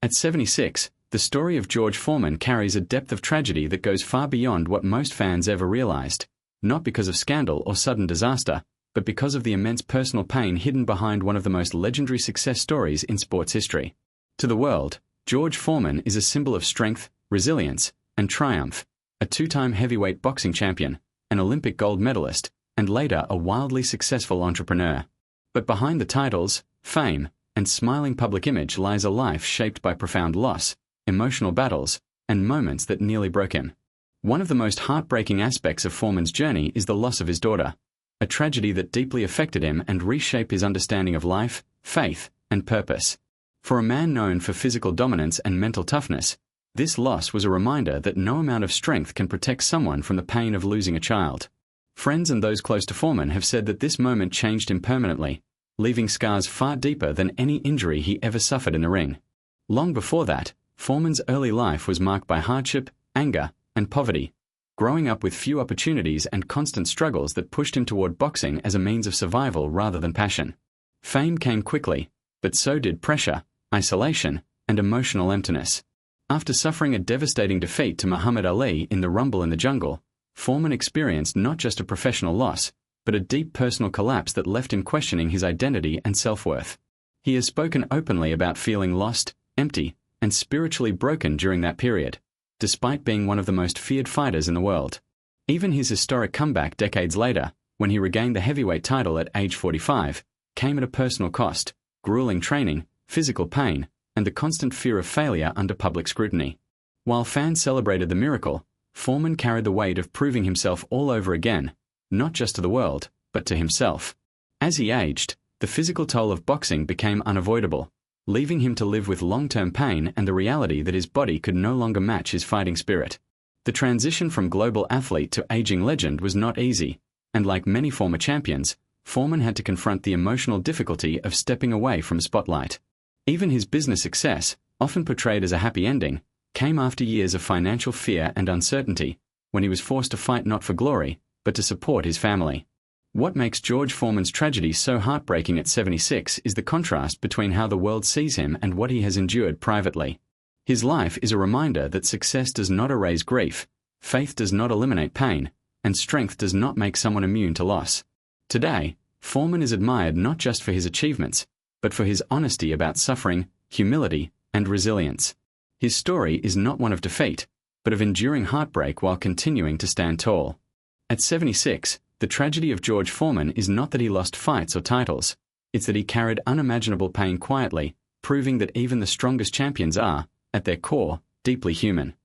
At 76, the story of George Foreman carries a depth of tragedy that goes far beyond what most fans ever realized, not because of scandal or sudden disaster, but because of the immense personal pain hidden behind one of the most legendary success stories in sports history. To the world, George Foreman is a symbol of strength, resilience, and triumph, a two-time heavyweight boxing champion, an Olympic gold medalist, and later a wildly successful entrepreneur. But behind the titles, fame, and smiling public image lies a life shaped by profound loss, emotional battles, and moments that nearly broke him. One of the most heartbreaking aspects of Foreman's journey is the loss of his daughter, a tragedy that deeply affected him and reshaped his understanding of life, faith, and purpose. For a man known for physical dominance and mental toughness, this loss was a reminder that no amount of strength can protect someone from the pain of losing a child. Friends and those close to Foreman have said that this moment changed him permanently, leaving scars far deeper than any injury he ever suffered in the ring. Long before that, Foreman's early life was marked by hardship, anger, and poverty, growing up with few opportunities and constant struggles that pushed him toward boxing as a means of survival rather than passion. Fame came quickly, but so did pressure, isolation, and emotional emptiness. After suffering a devastating defeat to Muhammad Ali in the Rumble in the Jungle, Foreman experienced not just a professional loss, but a deep personal collapse that left him questioning his identity and self-worth. He has spoken openly about feeling lost, empty, and spiritually broken during that period, despite being one of the most feared fighters in the world. Even his historic comeback decades later, when he regained the heavyweight title at age 45, came at a personal cost: grueling training, physical pain, and the constant fear of failure under public scrutiny. While fans celebrated the miracle, Foreman carried the weight of proving himself all over again, not just to the world, but to himself. As he aged, the physical toll of boxing became unavoidable, leaving him to live with long-term pain and the reality that his body could no longer match his fighting spirit. The transition from global athlete to aging legend was not easy, and like many former champions, Foreman had to confront the emotional difficulty of stepping away from spotlight. Even his business success, often portrayed as a happy ending, came after years of financial fear and uncertainty, when he was forced to fight not for glory, but to support his family. What makes George Foreman's tragedy so heartbreaking at 76 is the contrast between how the world sees him and what he has endured privately. His life is a reminder that success does not erase grief, faith does not eliminate pain, and strength does not make someone immune to loss. Today, Foreman is admired not just for his achievements, but for his honesty about suffering, humility, and resilience. His story is not one of defeat, but of enduring heartbreak while continuing to stand tall. At 76, the tragedy of George Foreman is not that he lost fights or titles, it's that he carried unimaginable pain quietly, proving that even the strongest champions are, at their core, deeply human.